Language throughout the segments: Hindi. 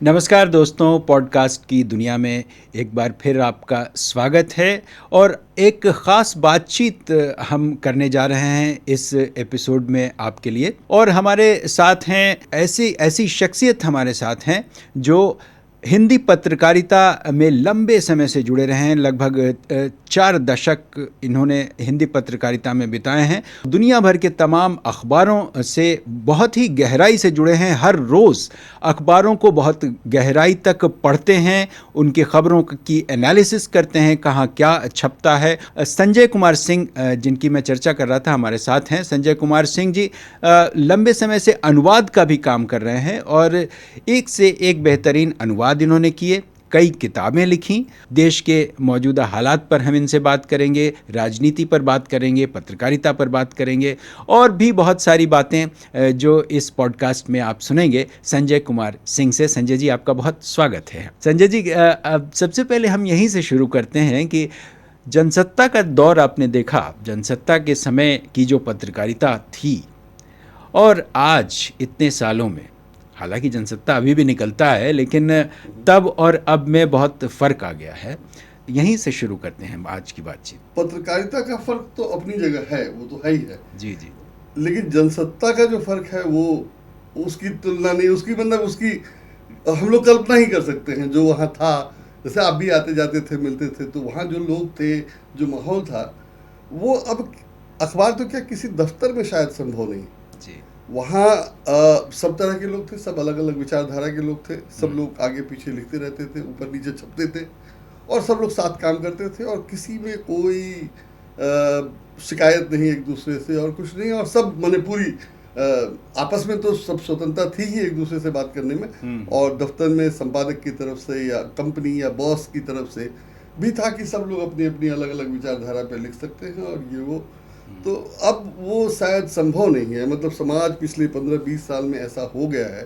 नमस्कार दोस्तों, पॉडकास्ट की दुनिया में एक बार फिर आपका स्वागत है और एक ख़ास बातचीत हम करने जा रहे हैं इस एपिसोड में आपके लिए। और हमारे साथ हैं ऐसी ऐसी शख्सियत हमारे साथ हैं जो हिंदी पत्रकारिता में लंबे समय से जुड़े रहे हैं। लगभग 4 दशक इन्होंने हिंदी पत्रकारिता में बिताए हैं। दुनिया भर के तमाम अखबारों से बहुत ही गहराई से जुड़े हैं। हर रोज़ अखबारों को बहुत गहराई तक पढ़ते हैं, उनकी खबरों की एनालिसिस करते हैं, कहाँ क्या छपता है। संजय कुमार सिंह जिनकी मैं चर्चा कर रहा था, हमारे साथ हैं। संजय कुमार सिंह जी लंबे समय से अनुवाद का भी काम कर रहे हैं और एक से एक बेहतरीन अनुवाद इन्होंने किए, कई किताबें लिखी। देश के मौजूदा हालात पर हम इनसे बात करेंगे, राजनीति पर बात करेंगे, पत्रकारिता पर बात करेंगे और भी बहुत सारी बातें जो इस पॉडकास्ट में आप सुनेंगे संजय कुमार सिंह से। संजय जी, आपका बहुत स्वागत है। संजय जी, सबसे पहले हम यहीं से शुरू करते हैं कि जनसत्ता का दौर आपने देखा, जनसत्ता के समय की जो पत्रकारिता थी और आज इतने सालों में, हालांकि जनसत्ता अभी भी निकलता है लेकिन तब और अब में बहुत फ़र्क आ गया है। यहीं से शुरू करते हैं आज की बातचीत। पत्रकारिता का फर्क तो अपनी जगह है, वो तो है ही है। जी जी। लेकिन जनसत्ता का जो फर्क है वो उसकी तुलना नहीं, उसकी मतलब उसकी हम लोग कल्पना ही कर सकते हैं जो वहाँ था। जैसे आप भी आते जाते थे, मिलते थे, तो वहाँ जो लोग थे, जो माहौल था, वो अब अखबार तो क्या किसी दफ्तर में शायद संभव नहीं। जी। वहाँ सब तरह के लोग थे, सब अलग अलग विचारधारा के लोग थे, सब लोग आगे पीछे लिखते रहते थे, ऊपर नीचे छपते थे और सब लोग साथ काम करते थे और किसी में कोई शिकायत नहीं एक दूसरे से और कुछ नहीं। और सब माने पूरी आपस में तो सब स्वतंत्रता थी ही एक दूसरे से बात करने में। और दफ्तर में संपादक की तरफ से या कंपनी या बॉस की तरफ से भी था कि सब लोग अपनी अपनी अलग अलग विचारधारा पे लिख सकते हैं और ये वो। तो अब वो शायद संभव नहीं है। मतलब समाज पिछले 15-20 साल में ऐसा हो गया है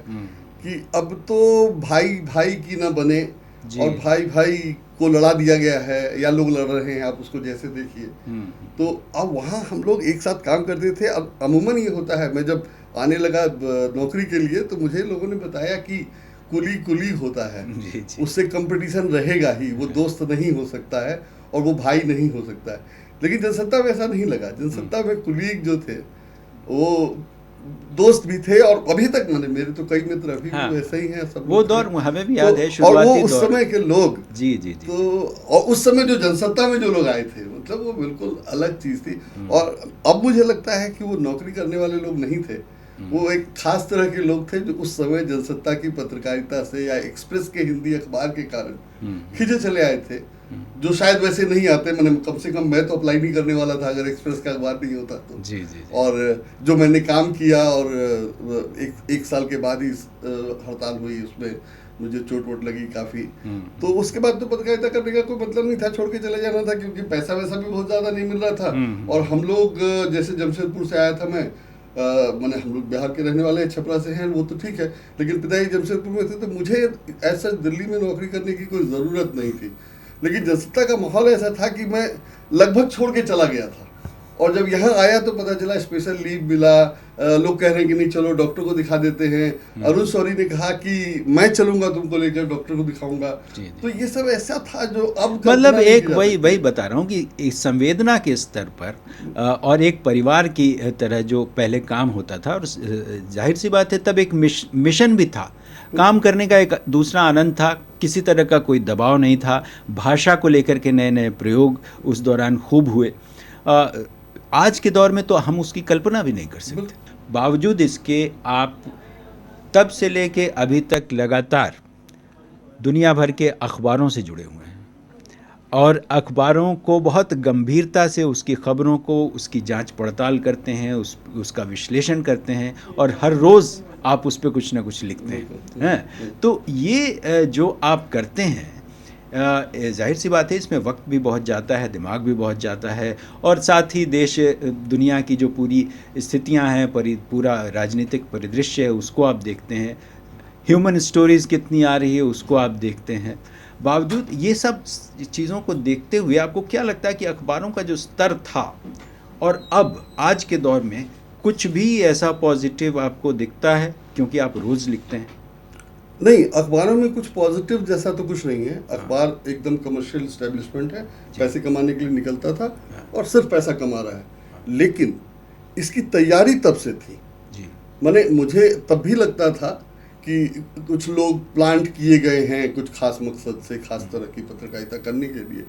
कि अब तो भाई भाई की ना बने और भाई भाई को लड़ा दिया गया है या लोग लड़ रहे हैं, आप उसको जैसे देखिए। तो अब वहाँ हम लोग एक साथ काम करते थे। अब अमूमन ये होता है, मैं जब आने लगा नौकरी के लिए तो मुझे लोगों ने बताया कि कुली कुली होता है, उससे कंपटीशन रहेगा ही, वो दोस्त नहीं हो सकता है और वो भाई नहीं हो सकता है। लेकिन जनसत्ता में ऐसा नहीं लगा। जनसत्ता में कुलीग जो थे वो दोस्त भी थे और अभी तक मैंने मेरे तो कई मित्र अभी भी वैसे ही हैं। सब वो दौर हमें भी याद है, और शुरुआती वो उस दौर। समय के लोग। जी जी जी। तो और उस समय जो जनसत्ता में जो लोग आए थे, मतलब वो बिल्कुल अलग चीज़ थी। और अब मुझे लगता है कि वो नौकरी करने वाले लोग नहीं थे, वो एक खास तरह के लोग थे जो उस समय जनसत्ता की पत्रकारिता से या एक्सप्रेस के हिंदी अखबार के कारण खिंचे चले आए थे, जो शायद वैसे नहीं आते। मैंने कम से कम मैं तो अप्लाई नहीं करने वाला था अगर एक्सप्रेस का अखबार नहीं होता तो। जी जी। और जो मैंने काम किया और एक साल के बाद ही हड़ताल हुई, उसमें मुझे चोट वोट लगी काफ़ी। तो उसके बाद तो पत्रकारिता करने का कोई मतलब नहीं था, छोड़ के चले जाना था, क्योंकि पैसा वैसा भी बहुत ज़्यादा नहीं मिल रहा था। और हम लोग जैसे जमशेदपुर से आया था मैं, मैंने हम लोग बिहार के रहने वाले, छपरा से हैं, वो तो ठीक है, लेकिन पिताजी जमशेदपुर में थे तो मुझे ऐसा दिल्ली में नौकरी करने की कोई ज़रूरत नहीं थी। लेकिन जनसत्ता का माहौल ऐसा था कि मैं लगभग छोड़ के चला गया था। और जब यहाँ आया तो पता चला स्पेशल लीव मिला, लोग कह रहे हैं कि नहीं चलो डॉक्टर को दिखा देते हैं। अरुण शौरी ने कहा कि मैं चलूंगा तुमको लेकर, डॉक्टर को दिखाऊंगा। तो ये सब ऐसा था जो अब मतलब एक वही बता रहा हूँ कि एक संवेदना के स्तर पर और एक परिवार की तरह जो पहले काम होता था, और जाहिर सी बात है तब एक मिशन भी था, काम करने का एक दूसरा आनंद था, किसी तरह का कोई दबाव नहीं था। भाषा को लेकर के नए नए प्रयोग उस दौरान खूब हुए। आज के दौर में तो हम उसकी कल्पना भी नहीं कर सकते। बावजूद इसके आप तब से लेके अभी तक लगातार दुनिया भर के अखबारों से जुड़े हुए हैं और अखबारों को बहुत गंभीरता से, उसकी ख़बरों को, उसकी जांच पड़ताल करते हैं, उसका विश्लेषण करते हैं और हर रोज़ आप उस पर कुछ ना कुछ लिखते हैं। तो ये जो आप करते हैं, जाहिर सी बात है इसमें वक्त भी बहुत जाता है, दिमाग भी बहुत जाता है, और साथ ही देश दुनिया की जो पूरी स्थितियां हैं, पूरा राजनीतिक परिदृश्य है, उसको आप देखते हैं, ह्यूमन स्टोरीज़ कितनी आ रही है उसको आप देखते हैं। बावजूद ये सब चीज़ों को देखते हुए आपको क्या लगता है कि अखबारों का जो स्तर था और अब आज के दौर में कुछ भी ऐसा पॉजिटिव आपको दिखता है, क्योंकि आप रोज़ लिखते हैं? नहीं, अखबारों में कुछ पॉजिटिव जैसा तो कुछ नहीं है। अखबार एकदम कमर्शियल एस्टेब्लिशमेंट है, पैसे कमाने के लिए निकलता था और सिर्फ पैसा कमा रहा है। लेकिन इसकी तैयारी तब से थी जी। माने मुझे तब भी लगता था कि कुछ लोग प्लांट किए गए हैं कुछ खास मकसद से, खास तरह की पत्रकारिता करने के लिए,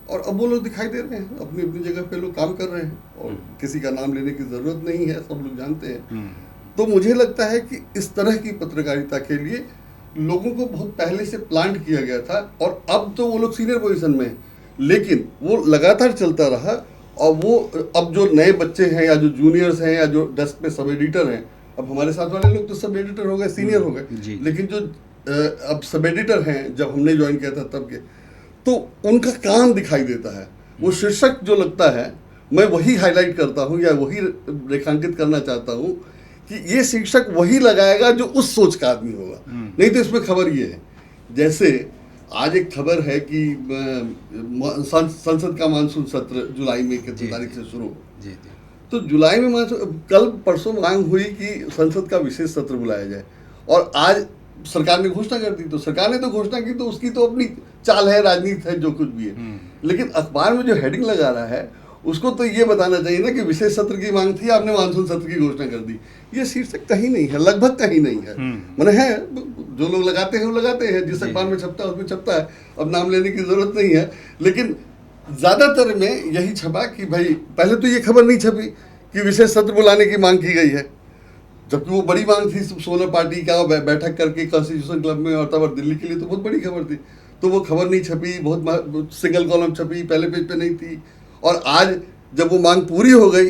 और अब वो लोग दिखाई दे रहे हैं, अपनी अपनी जगह पे लोग काम कर रहे हैं और किसी का नाम लेने की ज़रूरत नहीं है, सब लोग जानते हैं। तो मुझे लगता है कि इस तरह की पत्रकारिता के लिए लोगों को बहुत पहले से प्लांट किया गया था, और अब तो वो लोग सीनियर पोजीशन में हैं, लेकिन वो लगातार चलता रहा। और वो अब जो नए बच्चे हैं या जो जूनियर्स हैं या जो डेस्क पे सब एडिटर हैं, अब हमारे साथ वाले लोग तो सब एडिटर हो गए, सीनियर हो गए, लेकिन जो अब सब एडिटर हैं, जब हमने ज्वाइन किया था तब के, तो उनका काम दिखाई देता है। वो शीर्षक जो लगता है, मैं वही हाईलाइट करता हूँ या वही रेखांकित करना चाहता हूँ कि ये शीर्षक वही लगाएगा जो उस सोच का आदमी होगा। नहीं तो इसमें खबर ये है, जैसे आज एक खबर है कि संसद का मानसून सत्र जुलाई में कितनी तारीख से शुरू हो। तो जुलाई में कल परसों मांग हुई कि संसद का विशेष सत्र बुलाया जाए, और आज सरकार ने घोषणा कर दी। तो सरकार ने तो घोषणा की, तो उसकी तो अपनी चाल है, राजनीति है, जो कुछ भी है। लेकिन अखबार में जो हेडिंग लगा रहा है उसको तो ये बताना चाहिए ना कि विशेष सत्र की मांग थी, आपने मानसून सत्र की घोषणा कर दी। ये शीर्षक कहीं नहीं है, लगभग कहीं नहीं है। मैंने है, जो लोग लगाते हैं वो लगाते हैं, जिस अखबार में छपता है उसमें छपता है, अब नाम लेने की जरूरत नहीं है। लेकिन ज्यादातर में यही छपा कि भाई, पहले तो ये खबर नहीं छपी कि विशेष सत्र बुलाने की मांग की गई है, जबकि वो बड़ी मांग थी 16 पार्टी का बैठक करके कॉन्स्टिट्यूशन क्लब में, और तब दिल्ली के लिए तो बहुत बड़ी खबर थी। तो वो खबर नहीं छपी, बहुत सिंगल कॉलम छपी, पहले पेज पे नहीं थी। और आज जब वो मांग पूरी हो गई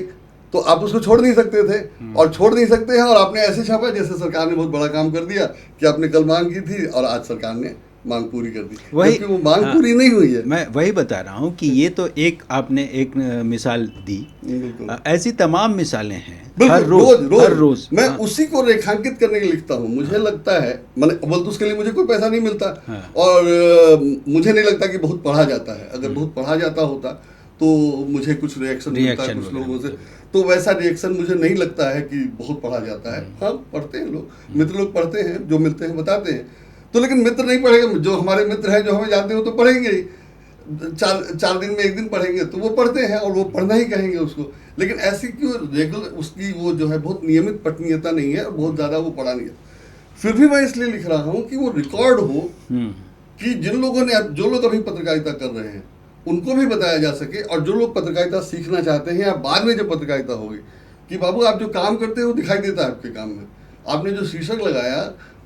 तो आप उसको छोड़ नहीं सकते थे, और छोड़ नहीं सकते हैं, और आपने ऐसे छापा जैसे सरकार ने बहुत बड़ा काम कर दिया कि आपने कल मांग की थी और आज सरकार ने मांग पूरी कर दी, जबकि वो मांग पूरी नहीं हुई है। मैं वही बता रहा हूँ कि ये तो एक आपने एक मिसाल दी, ऐसी तमाम मिसालें हैं हर रोज मैं उसी को रेखांकित करने के लिए लिखता हूँ। मुझे लगता है, मैंने बोल तो उसके लिए मुझे कोई पैसा नहीं मिलता, और मुझे नहीं लगता कि बहुत पढ़ा जाता है। अगर बहुत पढ़ा जाता होता तो मुझे कुछ रिएक्शन मिलता है कुछ लोगों से, तो वैसा रिएक्शन मुझे नहीं लगता है कि बहुत पढ़ा जाता है। हाँ, पढ़ते हैं लोग, मित्र लोग पढ़ते हैं, जो मिलते हैं बताते हैं। तो लेकिन मित्र नहीं पढ़ेगा, जो हमारे मित्र हैं जो हमें जानते हो तो पढ़ेंगे ही, चार दिन में एक दिन पढ़ेंगे, तो वो पढ़ते हैं और वो पढ़ना ही कहेंगे उसको। लेकिन ऐसी क्यों रेगुलर उसकी वो जो है बहुत नियमित पठनीयता नहीं है, और बहुत ज़्यादा वो पढ़ा नहीं है। फिर भी मैं इसलिए लिख रहा हूँ कि वो रिकॉर्ड हो कि जिन लोगों ने, जो लोग अभी पत्रकारिता कर रहे हैं उनको भी बताया जा सके, और जो लोग पत्रकारिता सीखना चाहते हैं या बाद में जो पत्रकारिता होगी, कि बाबू आप जो काम करते हैं वो दिखाई देता है आपके काम में। आपने जो शीर्षक लगाया,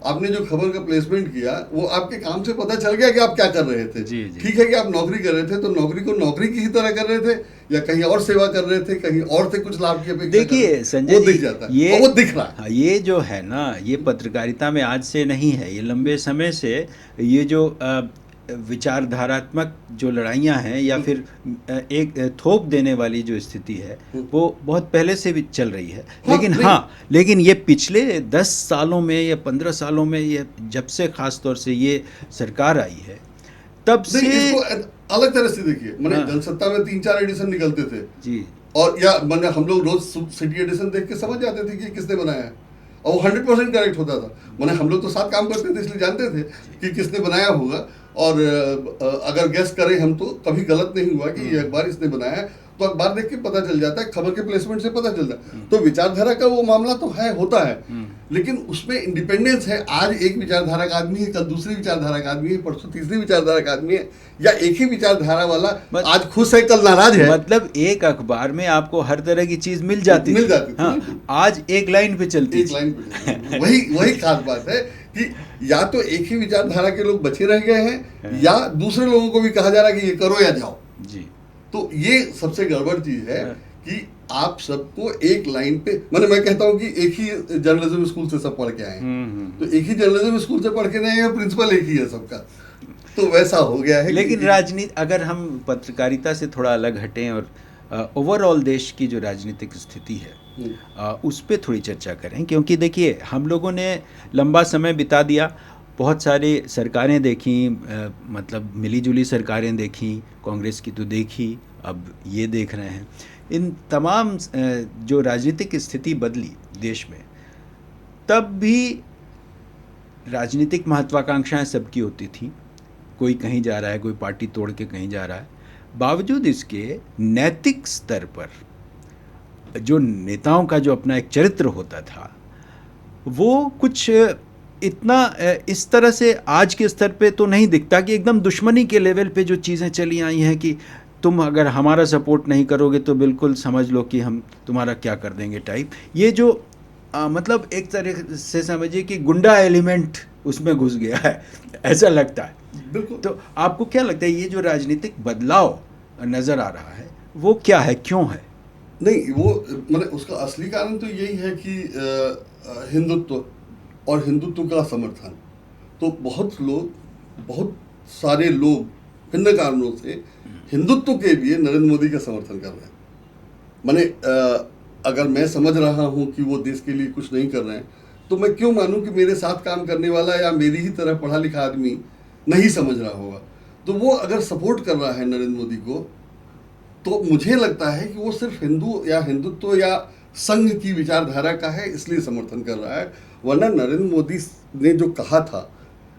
आपने जो खबर का प्लेसमेंट किया, वो आपके काम से पता चल गया कि आप क्या कर रहे थे। ठीक है कि आप नौकरी कर रहे थे, तो नौकरी को नौकरी की ही तरह कर रहे थे, या कहीं और सेवा कर रहे थे, कहीं और से कुछ लाभ की अपेक्षा। देखिए संजय, वो दिख जाता है, वो दिख रहा है। ये जो है ना, ये पत्रकारिता में आज से नहीं है, ये लंबे समय से ये जो विचारधारात्मक जो लड़ाइयाँ हैं या फिर एक थोप देने वाली जो स्थिति है, वो बहुत पहले से भी चल रही है। लेकिन ये पिछले 10 सालों में या 15 सालों में, ये जब से खास तौर से ये सरकार आई है तब से इसको अलग तरह से देखिए। मैंने जनसत्ता में 3-4 एडिशन निकलते थे जी, और या मैंने हम लोग रोज सिटी एडिशन देख के समझ जाते थे कि किसने बनाया है, और वो 100% करेक्ट होता था। मैंने हम लोग तो साथ काम करते थे, इसलिए जानते थे कि किसने बनाया होगा, और अगर गेस करें हम तो कभी गलत नहीं हुआ कि ये अखबार इसने बनाया है। तो अखबार देख के पता चल जाता है, खबर के प्लेसमेंट से पता चलता है। तो विचारधारा का वो मामला तो है, होता है, लेकिन उसमें इंडिपेंडेंस है। आज एक विचारधारा का आदमी है, कल दूसरी विचारधारा का आदमी है, परसों तीसरी विचारधारा का आदमी है, या एक ही विचारधारा वाला आज खुश है कल नाराज है। मतलब एक अखबार में आपको हर तरह की चीज मिल जाती थी। हाँ, आज एक लाइन पे चलती है। वही खास बात है कि या तो एक ही विचारधारा के लोग बचे रह गए हैं, या दूसरे लोगों को भी कहा जा रहा है कि ये करो या जाओ जी। तो ये सबसे गड़बड़ चीज है कि आप सबको एक लाइन पे, मैं कहता हूँ कि एक ही जर्नलिज्म स्कूल से सब पढ़ के आए हैं, तो एक ही जर्नलिज्म स्कूल से पढ़ के नहीं है, प्रिंसिपल एक ही है सबका, तो वैसा हो गया है। लेकिन राजनीति, अगर हम पत्रकारिता से थोड़ा अलग हटें और ओवरऑल देश की जो राजनीतिक स्थिति है उस पर थोड़ी चर्चा करें, क्योंकि देखिए हम लोगों ने लंबा समय बिता दिया, बहुत सारी सरकारें देखी, मतलब मिलीजुली सरकारें देखी, कांग्रेस की तो देखी, अब ये देख रहे हैं। इन तमाम जो राजनीतिक स्थिति बदली देश में, तब भी राजनीतिक महत्वाकांक्षाएं सबकी होती थी, कोई कहीं जा रहा है, कोई पार्टी तोड़ के कहीं जा रहा है। बावजूद इसके नैतिक स्तर पर जो नेताओं का जो अपना एक चरित्र होता था, वो कुछ इतना इस तरह से आज के स्तर पे तो नहीं दिखता कि एकदम दुश्मनी के लेवल पे जो चीज़ें चली आई हैं कि तुम अगर हमारा सपोर्ट नहीं करोगे तो बिल्कुल समझ लो कि हम तुम्हारा क्या कर देंगे टाइप। ये जो मतलब एक तरह से समझिए कि गुंडा एलिमेंट उसमें घुस गया है, ऐसा लगता है। बिल्कुल। तो आपको क्या लगता है ये जो राजनीतिक बदलाव नज़र आ रहा है वो क्या है, क्यों है? नहीं, वो मतलब उसका असली कारण तो यही है कि हिंदुत्व और हिंदुत्व का समर्थन। तो बहुत सारे लोग भिन्न कारणों से हिंदुत्व के लिए नरेंद्र मोदी का समर्थन कर रहे हैं। माने अगर मैं समझ रहा हूं कि वो देश के लिए कुछ नहीं कर रहे हैं, तो मैं क्यों मानूं कि मेरे साथ काम करने वाला या मेरी ही तरह पढ़ा लिखा आदमी नहीं समझ रहा होगा। तो वो अगर सपोर्ट कर रहा है नरेंद्र मोदी को, तो मुझे लगता है कि वो सिर्फ हिंदू या हिंदुत्व या संघ की विचारधारा का है, इसलिए समर्थन कर रहा है। वरना नरेंद्र मोदी ने जो कहा था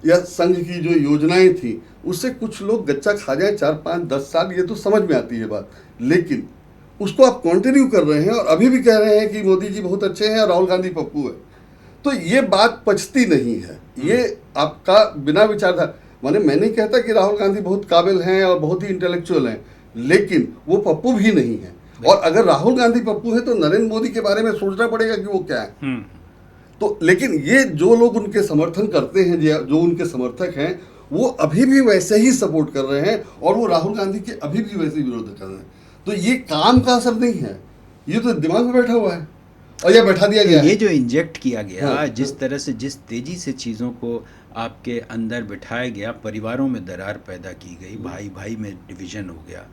या संघ की जो योजनाएं थी, उससे कुछ लोग गच्चा खा जाए 4, 5, 10 साल, ये तो समझ में आती है बात। लेकिन उसको आप कंटिन्यू कर रहे हैं और अभी भी कह रहे हैं कि मोदी जी बहुत अच्छे हैं और राहुल गांधी पप्पू है, तो ये बात पचती नहीं है। ये आपका बिना विचारधारा, माने मैं नहीं कहता कि राहुल गांधी बहुत काबिल हैं और बहुत ही इंटेलेक्चुअल हैं, लेकिन वो पप्पू भी नहीं है। और अगर राहुल गांधी पप्पू है तो नरेंद्र मोदी के बारे में सोचना पड़ेगा कि वो क्या है। तो लेकिन ये जो लोग उनके समर्थन करते हैं, जो उनके समर्थक हैं, वो अभी भी वैसे ही सपोर्ट कर रहे हैं और वो राहुल गांधी के अभी भी वैसे ही विरोध कर रहे हैं। तो ये काम का असर नहीं है, ये तो दिमाग में बैठा हुआ है और यह बैठा दिया गया ये है। जो इंजेक्ट किया गया, हाँ, जिस तरह से, जिस तेजी से चीज़ों को आपके अंदर बिठाया गया, परिवारों में दरार पैदा की गई, भाई भाई में डिवीज़न हो गया।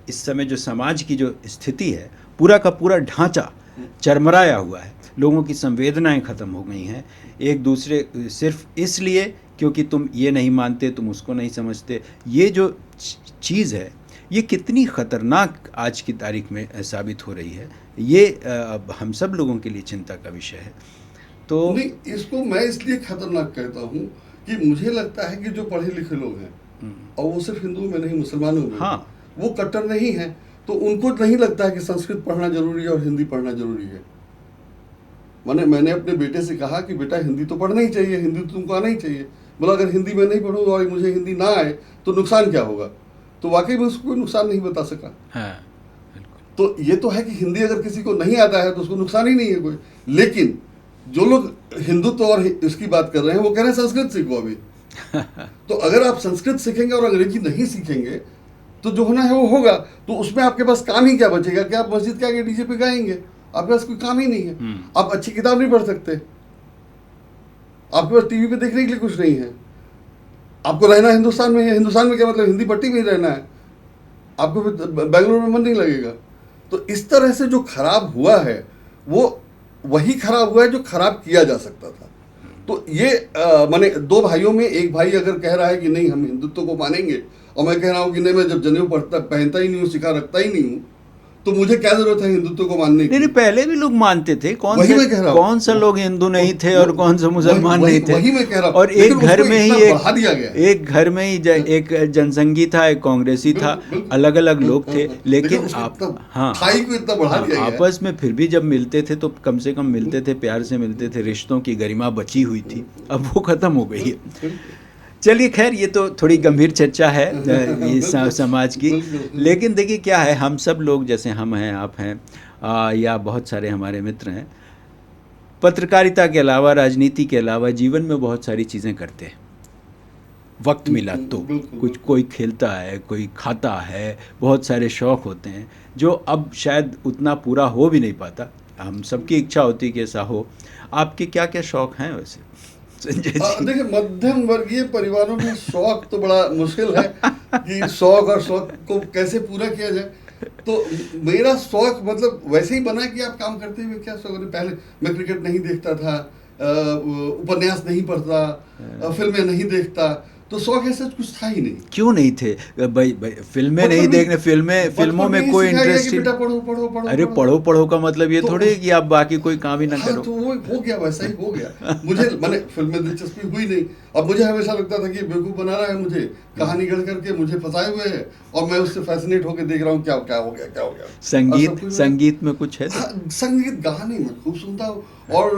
इस समय जो समाज की जो स्थिति है, पूरा का पूरा ढांचा चरमराया हुआ है, लोगों की संवेदनाएं ख़त्म हो गई हैं। एक दूसरे सिर्फ इसलिए क्योंकि तुम ये नहीं मानते, तुम उसको नहीं समझते। ये जो चीज़ है, ये कितनी ख़तरनाक आज की तारीख में साबित हो रही है, ये अब हम सब लोगों के लिए चिंता का विषय है। तो नहीं, इसको मैं इसलिए खतरनाक कहता हूँ कि मुझे लगता है कि जो पढ़े लिखे लोग हैं, और वो सिर्फ हिंदुओं में नहीं, मुसलमानों में, हाँ, वो कट्टर नहीं है, तो उनको नहीं लगता है कि संस्कृत पढ़ना जरूरी है और हिंदी पढ़ना जरूरी है। मैंने अपने बेटे से कहा कि बेटा हिंदी तो पढ़ना ही चाहिए, हिंदी तो तुमको आना ही चाहिए। बोला अगर हिंदी में नहीं पढ़ूंगा और मुझे हिंदी ना आए तो नुकसान क्या होगा? तो वाकई में उसको कोई नुकसान नहीं बता सका। हाँ, तो ये तो है कि हिंदी अगर किसी को नहीं आता है तो उसको नुकसान ही नहीं है कोई। लेकिन जो लोग हिंदुत्व और इसकी बात कर रहे हैं, वो कह रहे हैं संस्कृत सीखो अभी। तो अगर आप संस्कृत सीखेंगे और अंग्रेजी नहीं सीखेंगे तो जो होना है वो होगा। तो उसमें आपके पास काम ही क्या बचेगा कि आप मस्जिद के आगे डीजे पे गाएंगे? आपके पास कोई काम ही नहीं है। आप अच्छी किताब नहीं पढ़ सकते, आपके पास टीवी पे देखने के लिए कुछ नहीं है। आपको रहना हिंदुस्तान में है, हिंदुस्तान में क्या मतलब हिंदी पट्टी में ही रहना है, आपको बेंगलुरु में मन नहीं लगेगा। तो इस तरह से जो खराब हुआ है वो वही खराब हुआ है जो खराब किया जा सकता था। तो ये माने दो भाइयों में एक भाई अगर कह रहा है कि नहीं हम हिंदुत्व को मानेंगे, और मैं कह रहा हूँ कि नहीं, मैं जब जनेऊ पहनता ही नहीं हूँ, सिखा रखता ही नहीं हूँ, तो मुझे क्या जरूरत है हिंदुत्व को मानने की? नहीं, पहले भी लोग मानते थे। कौन सा लोग हिंदू नहीं थे और कौन सा मुसलमान नहीं थे। वही मैं कह रहा हूँ। और एक घर में ही एक घर में ही एक जनसंघी था, एक कांग्रेसी था, अलग अलग लोग थे। लेकिन आप हाँ, आपस में फिर भी जब मिलते थे तो कम से कम मिलते थे, प्यार से मिलते थे, रिश्तों की गरिमा बची हुई थी। अब वो खत्म हो गई है। चलिए खैर, ये तो थोड़ी गंभीर चर्चा है इस समाज की। लेकिन देखिए क्या है, हम सब लोग, जैसे हम हैं, आप हैं, या बहुत सारे हमारे मित्र हैं, पत्रकारिता के अलावा, राजनीति के अलावा जीवन में बहुत सारी चीज़ें करते हैं। वक्त मिला तो कुछ, कोई खेलता है, कोई खाता है, बहुत सारे शौक़ होते हैं जो अब शायद उतना पूरा हो भी नहीं पाता। हम सबकी इच्छा होती है कि ऐसा हो। आपके क्या क्या शौक़ हैं वैसे? देखिए, मध्यम वर्गीय परिवारों में शौक तो बड़ा मुश्किल है कि शौक और शौक को कैसे पूरा किया जाए। तो मेरा शौक मतलब वैसे ही बना कि आप काम करते हुए क्या शौक है। पहले मैं क्रिकेट नहीं देखता था, उपन्यास नहीं पढ़ता, फिल्में नहीं देखता, तो शौक ऐसा कुछ था ही नहीं। क्यों नहीं थे भाई? फिल्में नहीं देखने, फिल्मों में कोई इंटरेस्ट बेटा पढ़ो पढ़ो पढ़ो। अरे पढ़ो का मतलब ये तो थोड़े कि आप बाकी कोई काम ही ना हाँ, करो। तो वो हो गया, वैसा ही हो गया। मुझे मैंने फिल्म में दिलचस्पी हुई नहीं। अब मुझे हमेशा लगता था कि बेवकूफ़ बना रहा है मुझे, कहानी गढ़ करके मुझे फंसाए हुए है, और मैं उससे फैसिनेट होकर देख रहा हूँ क्या क्या हो गया। संगीत में कुछ है तो? हाँ, संगीत गाने मैं खूब सुनता हूँ। और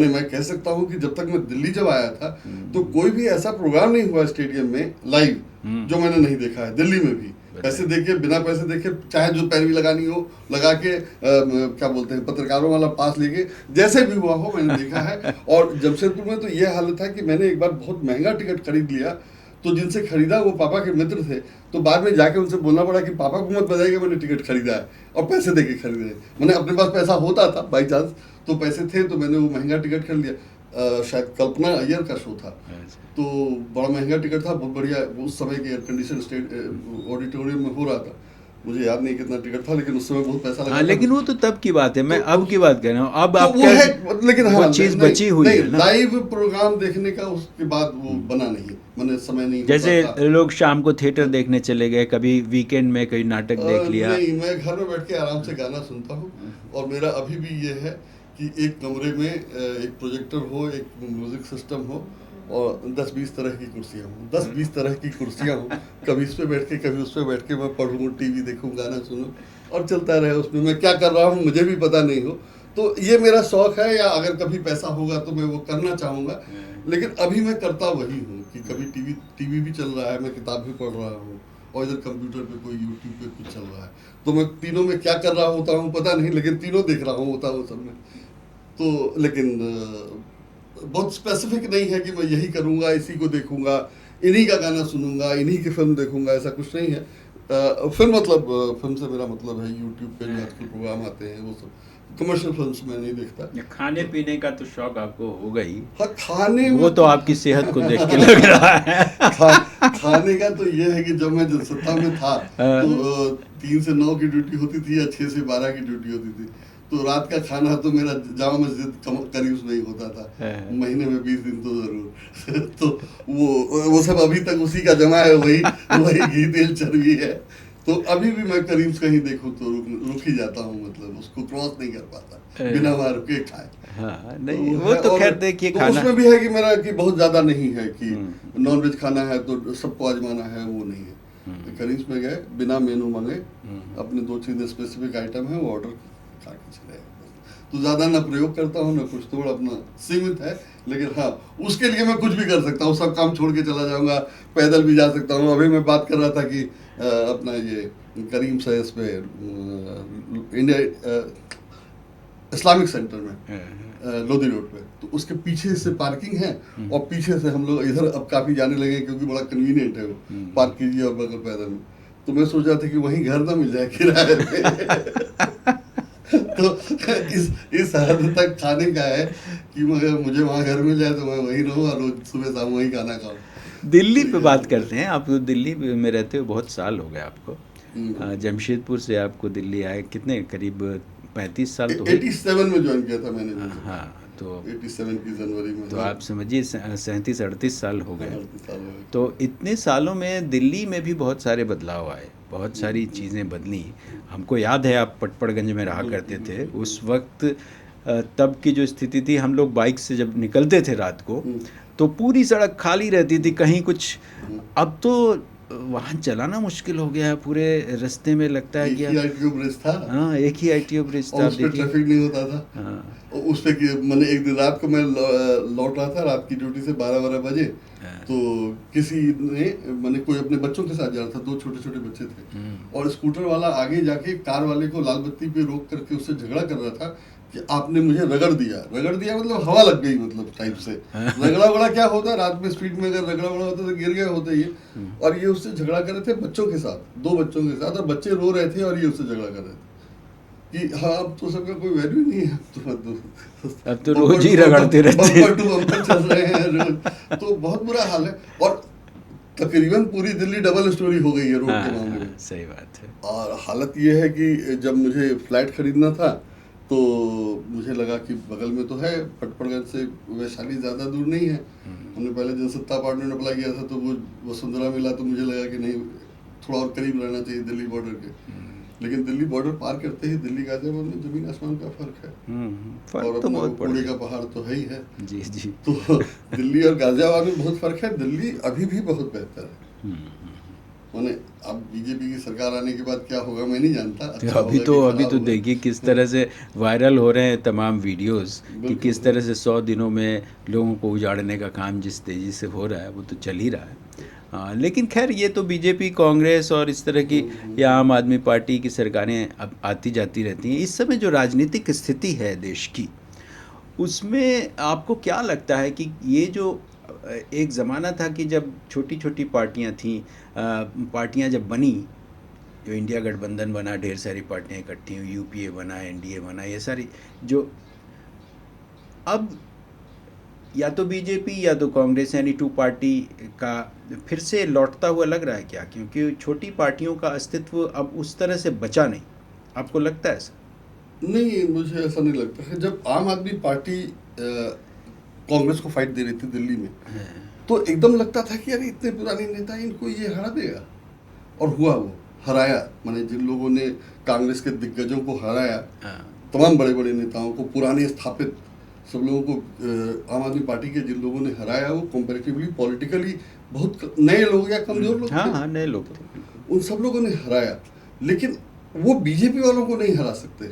मैं कह सकता हूँ कि जब तक मैं दिल्ली जब आया था, तो कोई भी ऐसा प्रोग्राम नहीं हुआ स्टेडियम में लाइव जो मैंने नहीं देखा है। दिल्ली में भी पैसे देके, बिना पैसे देखे, चाहे जो पैरवी लगानी हो लगा के, क्या बोलते हैं, पत्रकारों वाला पास लेके, जैसे भी हुआ हो मैंने देखा है। और जमशेदपुर में तो ये हालत था कि मैंने एक बार बहुत महंगा टिकट खरीद लिया, तो जिनसे खरीदा वो पापा के मित्र थे, तो बाद में जाके उनसे बोलना पड़ा कि पापा को मत बताइएगा मैंने टिकट खरीदा है, और पैसे देके खरीदे। मैंने अपने पास पैसा होता था बाई चांस, तो पैसे थे, तो मैंने वो महंगा टिकट खरीद लिया। शायद कल्पना अय्यर का शो था, तो बड़ा महंगा टिकट था, बहुत बढ़िया। उस समय के एयर कंडीशन स्टेट ऑडिटोरियम में हो रहा था, मुझे याद नहीं कितना टिकट था, लेकिन उस समय बहुत पैसा लगा। लेकिन वो तो तब की बात है, मैं अब की बात कह रहा हूँ। अब तो आप वो है, लेकिन वो चीज बची हुई है ना। लाइव प्रोग्राम देखने का उसके बाद वो बना नहीं, मैंने समय नहीं जैसे होता था। लोग शाम को थिएटर देखने चले गए, कभी वीकेंड में कोई नाटक देख लिया। नहीं, मैं घर में बैठ के आराम से गाना सुनता हूँ। और मेरा अभी भी ये है कि एक कमरे में एक प्रोजेक्टर हो, एक म्यूजिक सिस्टम हो, और 10-20 तरह की कुर्सियाँ हों, 10-20 तरह की कुर्सियाँ हों, कभी इस पे बैठ के, कभी उस पे बैठ के मैं पढ़ूँ, टीवी देखूँ, गाना सुनूँ, और चलता रहे। उसमें मैं क्या कर रहा हूँ मुझे भी पता नहीं हो। तो ये मेरा शौक है, या अगर कभी पैसा होगा तो मैं वो करना चाहूँगा। लेकिन अभी मैं करता वही हूँ कि कभी टीवी भी चल रहा है, मैं किताब भी पढ़ रहा हूँ, और इधर कंप्यूटर पे कोई यूट्यूब पे कुछ चल रहा है, तो मैं तीनों में क्या कर रहा होता हूँ पता नहीं, लेकिन तीनों देख रहा हूँ होता हूँ सब में। तो लेकिन बहुत स्पेसिफिक नहीं है कि मैं यही करूँगा, इसी को देखूँगा, इन्हीं का गाना सुनूंगा, इन्हीं की फिल्म देखूँगा, ऐसा कुछ नहीं है। फिल्म से मेरा मतलब है यूट्यूब पे जो आजकल प्रोग्राम आते हैं वो सब। कमर्शियल फिल्म्स मैं नहीं देखता। खाने पीने का तो शौक आपको होगा ही। हाँ, खाने वो तो आपकी सेहत को देख के लग रहा है। खाने का तो ये है कि जब मैं जनसत्ता में था, तो 3 से 9 की ड्यूटी होती थी, या 6 से 12 की ड्यूटी होती थी, तो रात का खाना तो मेरा जामा मस्जिद करीब में ही होता था, महीने में 20 दिन तो जरूर। तो वो सब अभी तक उसी का जमा है, वही घी तेल चर्बी है। तो अभी भी मैं करीब कहीं देखूं तो रुक ही जाता हूँ, मतलब उसको क्रॉस नहीं कर पाता बिना वहाँ रुके खाए। हाँ, नहीं वो तो खैर देखिए, तो खाना उसमें भी है कि मेरा कि बहुत ज्यादा नहीं है कि नॉनवेज खाना है तो सबको आजमाना है, वो नहीं है। करीब में गए, बिना मेनू मांगे, अपने 2-3 स्पेसिफिक आइटम है वो ऑर्डर खा के चले। तो ज्यादा ना प्रयोग करता हूँ ना कुछ, थोड़ा अपना सीमित है। लेकिन हाँ, उसके लिए मैं कुछ भी कर सकता हूँ, सब काम छोड़ के चला जाऊंगा, पैदल भी जा सकता हूँ। अभी मैं बात कर रहा था कि अपना ये करीम से इस पे इंडिया इस्लामिक सेंटर में लोधी रोड पे, तो उसके पीछे से पार्किंग है, और पीछे से हम लोग इधर अब काफी जाने लगे क्योंकि बड़ा कन्वीनियंट है, वो पार्क कीजिए और बगल पैदल में। तो मैं सोच रहा था कि वहीं घर ना मिल जाए किराए पे। तो इस हद तक खाने का है कि मगर मुझे वहाँ घर मिल जाए तो मैं वहीं रहूँ और रोज सुबह शाम वहीं खाना खाऊँ। दिल्ली पे बात करते हैं। आप दिल्ली में रहते हो, बहुत साल हो गए आपको। जमशेदपुर से आपको दिल्ली आए कितने, करीब 35 साल तो 87 में ज्वाइन किया था मैंने। हाँ, तो 87 की जनवरी में। तो आप समझिए 37-38 साल हो गए। 38 साल हो गए। तो इतने सालों में दिल्ली में भी बहुत सारे बदलाव आए, बहुत सारी चीज़ें बदली। हमको याद है आप पटपड़गंज में रहा करते थे उस वक्त। तब की जो स्थिति थी, हम लोग बाइक से जब निकलते थे रात को तो पूरी सड़क खाली रहती थी, कहीं कुछ। अब तो वाहन चलाना मुश्किल हो गया है, पूरे रास्ते में लगता है कि ITO ब्रिज था। हाँ, एक ही ITO ब्रिज था, उस पे ट्रैफिक नहीं होता था। हाँ। उस पे मैंने एक दिन रात को मैं लौट रहा था रात की ड्यूटी से 12 बजे, तो किसी ने मैंने कोई अपने बच्चों के साथ जा रहा था, 2 छोटे बच्चे थे, और स्कूटर वाला आगे जाके कार वाले को लाल बत्ती पे रोक करके उससे झगड़ा कर रहा था कि आपने मुझे रगड़ दिया मतलब हवा लग गई, मतलब टाइप से। रगड़ा क्या होता है, रात में स्पीड में अगर रगड़ा होता तो गिर गए होते ये। और ये उससे झगड़ा कर रहे थे बच्चों के साथ, 2 बच्चों के साथ, और बच्चे रो रहे थे और ये उससे झगड़ा कर रहे थे कि हाँ अब तो सबका कोई वैल्यू नहीं है, अब तो रोज ही रगड़ते रहते हैं, बम्पर चल रहे हैं रोज। तो बहुत बुरा हाल है, और तकरीबन पूरी दिल्ली डबल स्टोरी हो गई है रोड के मामले में। सही बात है। और हालत ये है कि जब मुझे फ्लैट खरीदना था तो मुझे लगा कि बगल में तो है, पटपड़गंज से वैशाली ज़्यादा दूर नहीं है। हमने पहले जनसत्ता पार्टी ने अप्लाई किया था तो वो वसुंधरा मिला, तो मुझे लगा कि नहीं, थोड़ा और करीब रहना चाहिए दिल्ली बॉर्डर के। लेकिन दिल्ली बॉर्डर पार करते ही दिल्ली गाजियाबाद में जमीन आसमान का फर्क है। फर्क और तो अपना बहुत कूड़े का पहाड़ तो है ही है। जी जी। तो दिल्ली और गाजियाबाद में बहुत फर्क है। दिल्ली अभी भी बहुत बेहतर है। मैंने अब बीजेपी की सरकार आने के बाद क्या होगा मैं नहीं जानता। अच्छा अभी होगा तो कि अभी खराब तो होगा। देखिए किस तरह से वायरल हो रहे हैं तमाम वीडियोस कि बिल्कुल किस तरह से 100 दिनों में लोगों को उजाड़ने का काम जिस तेज़ी से हो रहा है वो तो चल ही रहा है। हाँ, लेकिन खैर ये तो बीजेपी, कांग्रेस और इस तरह की या आम आदमी पार्टी की सरकारें अब आती जाती रहती हैं। इस समय जो राजनीतिक स्थिति है देश की, उसमें आपको क्या लगता है कि ये जो एक ज़माना था कि जब छोटी छोटी पार्टियां थीं, पार्टियां जब बनी, जो इंडिया गठबंधन बना, ढेर सारी पार्टियां इकट्ठी हुई, यूपीए बना, एनडीए बना, ये सारी जो अब या तो बीजेपी या तो कांग्रेस यानी टू पार्टी का फिर से लौटता हुआ लग रहा है क्या? क्योंकि छोटी पार्टियों का अस्तित्व अब उस तरह से बचा नहीं, आपको लगता है ऐसा? नहीं, मुझे ऐसा नहीं लगता है। जब आम आदमी पार्टी कांग्रेस को फाइट दे रही थी दिल्ली में, तो एकदम लगता था कि यार इतने पुराने नेता, इनको ये हरा देगा। और हुआ, वो हराया। माने जिन लोगों ने कांग्रेस के दिग्गजों को हराया, तमाम बड़े बड़े नेताओं को, पुराने स्थापित सब लोगों को आम आदमी पार्टी के जिन लोगों ने हराया, वो कंपैरेटिवली पॉलिटिकली बहुत नए लोग या कमजोर लोग थे। हाँ, नए लोग थे। उन सब लोगों ने हराया। लेकिन वो बीजेपी वालों को नहीं हरा सकते।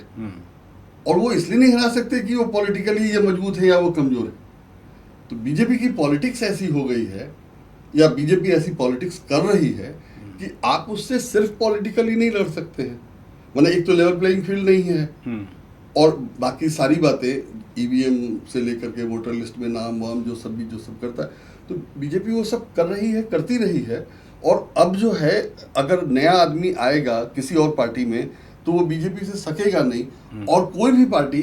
और वो इसलिए नहीं हरा सकते कि वो पॉलिटिकली ये मजबूत है या वो कमजोर है। तो बीजेपी की पॉलिटिक्स ऐसी हो गई है, या बीजेपी ऐसी पॉलिटिक्स कर रही है कि आप उससे सिर्फ पॉलिटिकली नहीं लड़ सकते हैं। माने एक तो लेवल प्लेइंग फील्ड नहीं है, और बाकी सारी बातें ईवीएम से लेकर के वोटर लिस्ट में नाम वाम जो सब करता है, तो बीजेपी वो सब कर रही है, करती रही है। और अब जो है, अगर नया आदमी आएगा किसी और पार्टी में, तो वो बीजेपी से सकेगा नहीं। और कोई भी पार्टी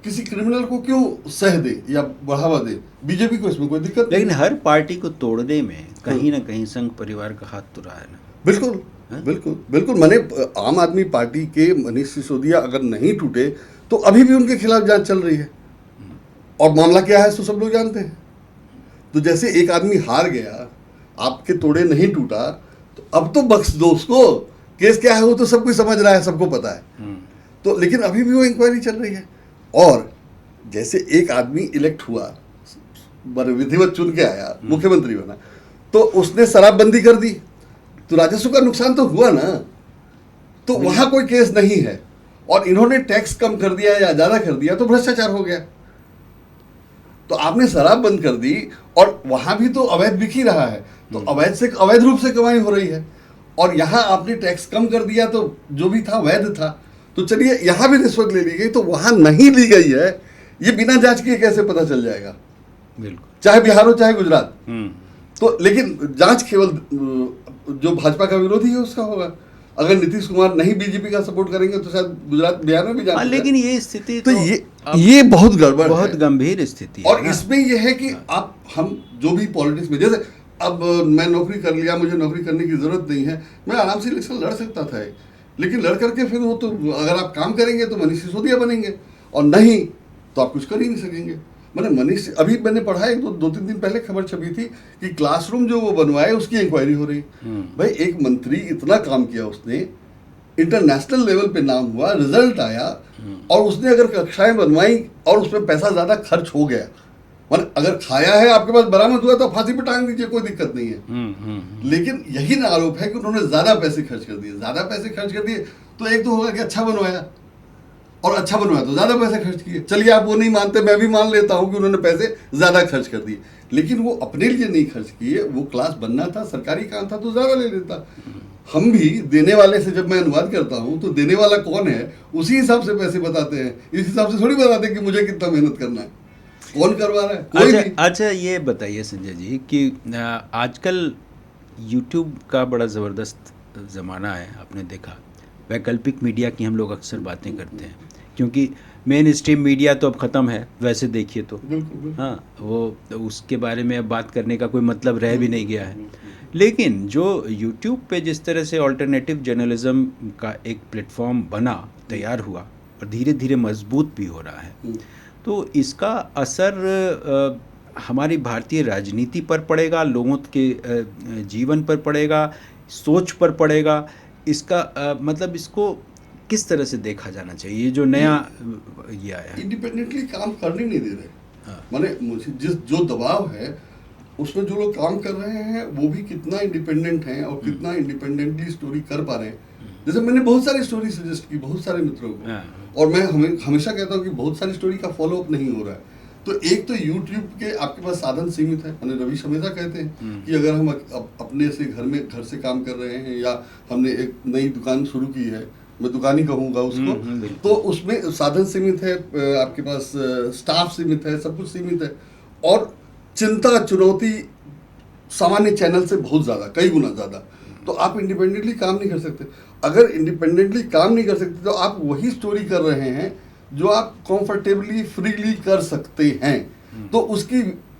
किसी क्रिमिनल को क्यों सह दे या बढ़ावा दे, बीजेपी को इसमें कोई दिक्कत नहीं। लेकिन हर पार्टी को तोड़ने में कहीं ना कहीं संघ परिवार का हाथ तो रहा है ना। बिल्कुल बिल्कुल बिल्कुल। मैंने आम आदमी पार्टी के मनीष सिसोदिया अगर नहीं टूटे तो अभी भी उनके खिलाफ जांच चल रही है, और मामला क्या है तो सब लोग जानते हैं। तो जैसे एक आदमी हार गया, आपके तोड़े नहीं टूटा, तो अब तो बख्श दो उसको। केस क्या है वो तो सब कुछ समझ रहा है, सबको पता है। तो लेकिन अभी भी वो इंक्वायरी चल रही है। और जैसे एक आदमी इलेक्ट हुआ, विधिवत चुन के आया, मुख्यमंत्री बना, तो उसने शराबबंदी कर दी, तो राजस्व का नुकसान तो हुआ ना। तो वहां कोई केस नहीं है। और इन्होंने टैक्स कम कर दिया या ज्यादा कर दिया तो भ्रष्टाचार हो गया। तो आपने शराब बंद कर दी, और वहां भी तो अवैध बिक ही रहा है, तो अवैध रूप से कमाई हो रही है। और यहाँ आपने टैक्स कम कर दिया तो जो भी था वैध था। तो चलिए यहाँ भी रिश्वत ले ली गई, तो वहां नहीं ली गई है, ये बिना जांच किए कैसे पता चल जाएगा? बिल्कुल, चाहे बिहार हो चाहे गुजरात। तो लेकिन जांच केवल जो भाजपा का विरोधी है उसका होगा। अगर नीतीश कुमार नहीं बीजेपी का सपोर्ट करेंगे तो शायद गुजरात बिहार में भी जांच। लेकिन ये स्थिति तो ये बहुत गड़बड़, बहुत गंभीर स्थिति है। और इसमें यह है कि आप हम जो भी पॉलिटिक्स में, जैसे अब मैं नौकरी कर लिया, मुझे नौकरी करने की जरूरत नहीं है, मैं आराम से इलेक्शन लड़ सकता था। लेकिन लड़ करके फिर वो तो, अगर आप काम करेंगे तो मनीष सिसोदिया बनेंगे, और नहीं तो आप कुछ कर ही नहीं सकेंगे। मैंने मनीष, अभी मैंने पढ़ा है, दो तीन दिन पहले खबर छपी थी कि क्लासरूम जो वो बनवाए उसकी इंक्वायरी हो रही। भाई, एक मंत्री इतना काम किया, उसने इंटरनेशनल लेवल पे नाम हुआ, रिजल्ट आया, और उसने अगर कक्षाएं बनवाई और उसमें पैसा ज्यादा खर्च हो गया, मतलब अगर खाया है, आपके पास बरामद हुआ तो फांसी पे टांग दीजिए, कोई दिक्कत नहीं है। लेकिन यही ना आरोप है कि उन्होंने ज्यादा पैसे खर्च कर दिए। तो एक तो होगा कि अच्छा बनवाया, और अच्छा बनवाया तो ज्यादा पैसे खर्च किए। चलिए आप वो नहीं मानते, मैं भी मान लेता हूं कि उन्होंने पैसे ज्यादा खर्च कर दिए, लेकिन वो अपने लिए नहीं खर्च किए। वो क्लास बनना था, सरकारी काम था, तो ज्यादा ले लेता। हम भी देने वाले से जब मैं अनुवाद करता हूं तो देने वाला कौन है उसी हिसाब से पैसे बताते हैं। इस हिसाब से थोड़ी बताते कि मुझे कितना मेहनत करना है, कौन करवा रहा है, कोई नहीं। अच्छा, ये बताइए संजय जी कि आजकल यूट्यूब का बड़ा ज़बरदस्त ज़माना है। आपने देखा, वैकल्पिक मीडिया की हम लोग अक्सर बातें करते हैं, क्योंकि मेन स्ट्रीम मीडिया तो अब ख़त्म है वैसे देखिए तो। हाँ, वो उसके बारे में अब बात करने का कोई मतलब रह भी नहीं गया है। लेकिन जो यूट्यूब पे जिस तरह से ऑल्टरनेटिव जर्नलिज्म का एक प्लेटफॉर्म बना, तैयार हुआ, और धीरे धीरे मजबूत भी हो रहा है। तो इसका असर हमारी भारतीय राजनीति पर पड़ेगा, लोगों के जीवन पर पड़ेगा, सोच पर पड़ेगा। इसका मतलब इसको किस तरह से देखा जाना चाहिए, ये जो नया ये आया है? इंडिपेंडेंटली काम करने नहीं दे रहे। हाँ। माने मुझे जो दबाव है उसमें जो लोग काम कर रहे हैं वो भी कितना इंडिपेंडेंट हैं और कितना इंडिपेंडेंटली स्टोरी कर पा रहे हैं। जैसे मैंने बहुत सारी स्टोरी सजेस्ट की बहुत सारे मित्रों को, और मैं हमेशा कहता हूँ कि बहुत सारी स्टोरी का फॉलो अप नहीं हो रहा है। तो एक तो यूट्यूब के आपके पास साधन सीमित है। मैंने रवि हमेशा कहते हैं कि अगर हम अपने से घर से काम कर रहे हैं या हमने एक नई दुकान शुरू की है, मैं दुकान ही कहूँगा उसको, तो उसमें साधन सीमित है, आपके पास स्टाफ सीमित है, सब कुछ सीमित है, और चिंता चुनौती सामान्य चैनल से बहुत ज़्यादा, कई गुना ज़्यादा। तो आप इंडिपेंडेंटली काम नहीं कर सकते। अगर इंडिपेंडेंटली काम नहीं कर सकते तो आप वही स्टोरी कर रहे हैं जो आप कंफर्टेबली फ्रीली कर सकते हैं। तो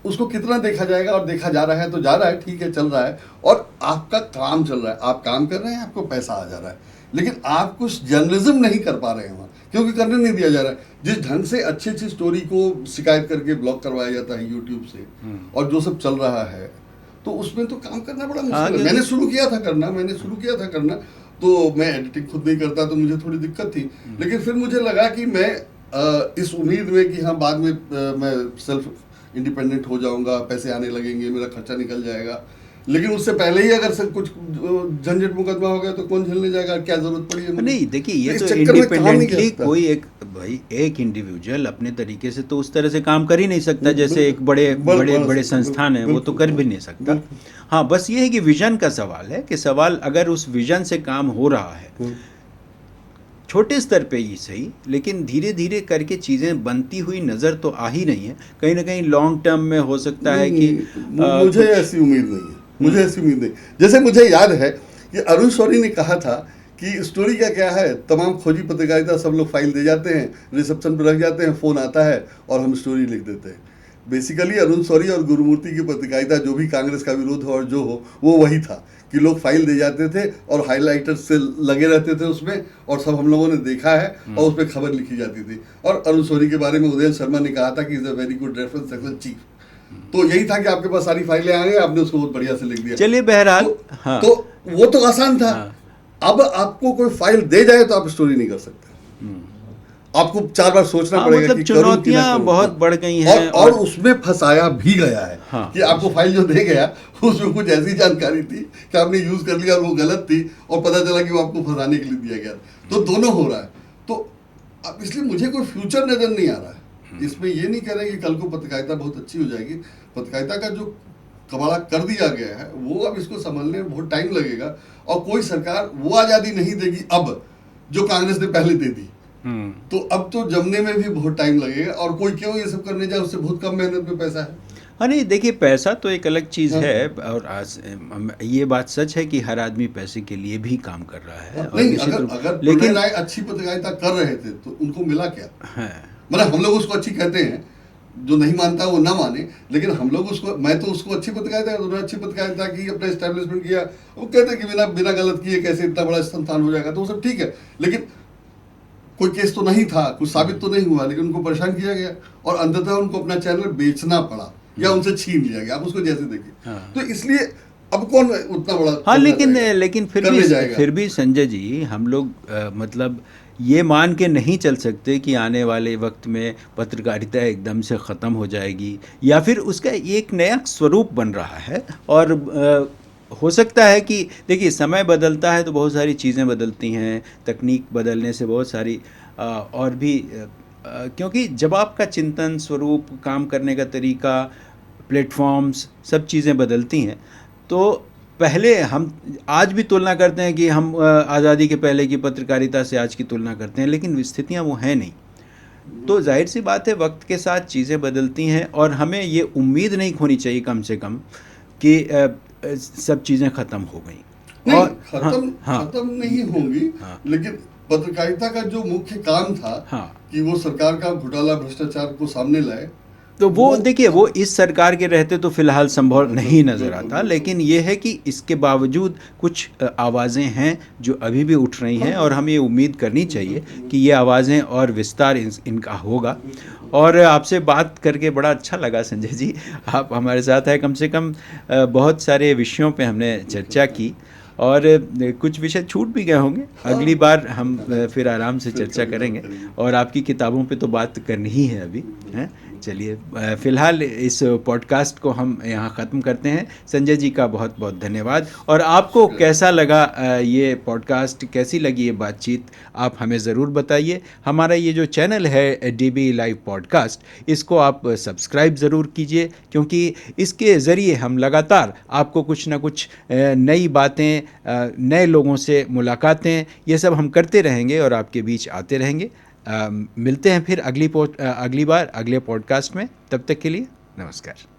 उसको कितना देखा जाएगा, और देखा जा रहा है तो जा रहा है, ठीक है, चल रहा है, और आपका काम चल रहा है, आप काम कर रहे हैं, आपको पैसा आ जा रहा है, लेकिन आप कुछ जर्नलिज्म नहीं कर पा रहे हैं वहाँ, क्योंकि करने नहीं दिया जा रहा है। जिस ढंग से अच्छी अच्छी स्टोरी को शिकायत करके ब्लॉक करवाया जाता है यूट्यूब से, और जो सब चल रहा है, तो उसमें तो काम करना बड़ा मुश्किल है। मैंने शुरू किया था करना, तो मैं एडिटिंग खुद नहीं करता, तो मुझे थोड़ी दिक्कत थी। लेकिन फिर मुझे लगा कि मैं इस उम्मीद में कि हाँ बाद में मैं सेल्फ इंडिपेंडेंट हो जाऊंगा, पैसे आने लगेंगे, मेरा खर्चा निकल जाएगा, लेकिन उससे पहले ही अगर सब कुछ झंझट मुकदमा हो गया तो कौन झेलने जाएगा, क्या जरूरत पड़ी है? नहीं, देखिए, ये तो इंडिपेंडेंटली कोई एक इंडिविजुअल अपने तरीके से तो उस तरह से काम कर ही नहीं सकता, जैसे एक बड़े संस्थान है वो तो कर भी नहीं सकता। हाँ, बस ये है कि विजन का सवाल है, कि सवाल अगर उस विजन से काम हो रहा है, छोटे स्तर पे ही सही, लेकिन धीरे धीरे करके चीज़ें बनती हुई नज़र तो आ ही नहीं है। कहीं ना कहीं लॉन्ग टर्म में हो सकता है कि मुझे ऐसी उम्मीद नहीं। जैसे मुझे याद है कि अरुण शौरी ने कहा था कि स्टोरी क्या है, तमाम खोजी पत्रकारिता सब लोग फाइल दे जाते हैं, रिसेप्शन पर रख जाते हैं, फ़ोन आता है और हम स्टोरी लिख देते हैं। बेसिकली अरुण शौरी और गुरुमूर्ति की पत्रकारिता, जो भी कांग्रेस का विरोध हो और जो हो, वो वही था कि लोग फाइल दे जाते थे और हाइलाइटर से लगे रहते थे उसमें, और सब हम लोगों ने देखा है, और उस पर खबर लिखी जाती थी। और अरुण शौरी के बारे में उदय शर्मा ने कहा था कि is a very good reference section chief. तो यही था कि आपके पास सारी फाइलें आ गई, आपने उसको बहुत बढ़िया से लिख दिया। चलिए, बहरहाल तो वो तो आसान था। अब आपको कोई फाइल दे जाए तो आप स्टोरी नहीं कर सकते, आपको 4 बार सोचना पड़ेगा। मतलब चुनौतियां बहुत बढ़ गई हैं, और उसमें फंसाया भी गया है। हाँ, कि आपको फाइल जो दे गया उसमें कुछ ऐसी जानकारी थी कि आपने यूज कर लिया और वो गलत थी, और पता चला कि वो आपको फंसाने के लिए दिया गया। तो दोनों हो रहा है। तो अब इसलिए मुझे कोई फ्यूचर नजर नहीं आ रहा है इसमें। ये नहीं कह रहे कि कल को पत्रकारिता बहुत अच्छी हो जाएगी। पत्रकारिता का जो कबाड़ा कर दिया गया है वो अब इसको संभालने में बहुत टाइम लगेगा, और कोई सरकार वो आज़ादी नहीं देगी अब जो कांग्रेस ने पहले दे दी। तो अब तो जमने में भी बहुत टाइम लगेगा, और कोई क्यों ये सब करने जाए, उससे बहुत कम मेहनत में पैसा है। हाँ, नहीं, देखिए, पैसा तो एक अलग चीज़ है, और आज ये बात सच है कि हर आदमी पैसे के लिए भी काम कर रहा है। नहीं, अगर लेकिन राय अच्छी पत्रकारिता कर रहे थे तो उनको मिला क्या है? मतलब हम लोग उसको अच्छी कहते हैं, जो नहीं मानता वो ना माने, लेकिन हम लोग उसको, मैं तो उसको अच्छी पत्रकारिता, उन्होंने अच्छी पत्रकारिता की, अपना एस्टेब्लिशमेंट किया। वो कहते हैं कि बिना गलत किए कैसे इतना बड़ा संस्थान हो जाएगा, तो वो सब ठीक है, लेकिन कोई केस तो नहीं था, कुछ साबित तो नहीं हुआ, लेकिन उनको परेशान किया गया, और अंततः उनको अपना चैनल बेचना पड़ा या उनसे छीन लिया गया। आप उसको जैसे देखिए। तो इसलिए अब कौन उतना बड़ा, हाँ, लेकिन फिर भी संजय जी, हम लोग मतलब ये मान के नहीं चल सकते कि आने वाले वक्त में पत्रकारिता एकदम से ख़त्म हो जाएगी, या फिर उसका एक नया स्वरूप बन रहा है। और हो सकता है कि देखिए, समय बदलता है तो बहुत सारी चीज़ें बदलती हैं, तकनीक बदलने से बहुत सारी और भी, क्योंकि जब आपका चिंतन, स्वरूप, काम करने का तरीका, प्लेटफॉर्म्स, सब चीज़ें बदलती हैं, तो पहले हम आज भी तुलना करते हैं कि हम आज़ादी के पहले की पत्रकारिता से आज की तुलना करते हैं, लेकिन स्थितियाँ वो हैं नहीं। तो जाहिर सी बात है, वक्त के साथ चीज़ें बदलती हैं, और हमें ये उम्मीद नहीं खोनी चाहिए कम से कम कि सब चीज़ें ख़त्म हो गई। और खत्म नहीं होंगी, लेकिन पत्रकारिता का जो मुख्य काम था कि वो सरकार का घोटाला, भ्रष्टाचार को सामने लाए, तो वो देखिए, वो इस सरकार के रहते तो फिलहाल संभव नहीं नज़र आता, लेकिन ये है कि इसके बावजूद कुछ आवाज़ें हैं जो अभी भी उठ रही हैं, और हमें उम्मीद करनी चाहिए कि ये आवाज़ें और विस्तार इनका होगा। और आपसे बात करके बड़ा अच्छा लगा संजय जी, आप हमारे साथ हैं। कम से कम बहुत सारे विषयों पे हमने चर्चा की, और कुछ विषय छूट भी गए होंगे। अगली बार हम फिर आराम से चर्चा करेंगे, और आपकी किताबों पे तो बात करनी ही है अभी, हैं। चलिए, फ़िलहाल इस पॉडकास्ट को हम यहाँ ख़त्म करते हैं। संजय जी का बहुत बहुत धन्यवाद। और आपको कैसा लगा ये पॉडकास्ट, कैसी लगी ये बातचीत, आप हमें ज़रूर बताइए। हमारा ये जो चैनल है DB लाइव पॉडकास्ट, इसको आप सब्सक्राइब ज़रूर कीजिए, क्योंकि इसके ज़रिए हम लगातार आपको कुछ ना कुछ नई बातें, नए लोगों से मुलाकातें, ये सब हम करते रहेंगे और आपके बीच आते रहेंगे। मिलते हैं फिर अगली बार अगले पॉडकास्ट में। तब तक के लिए नमस्कार।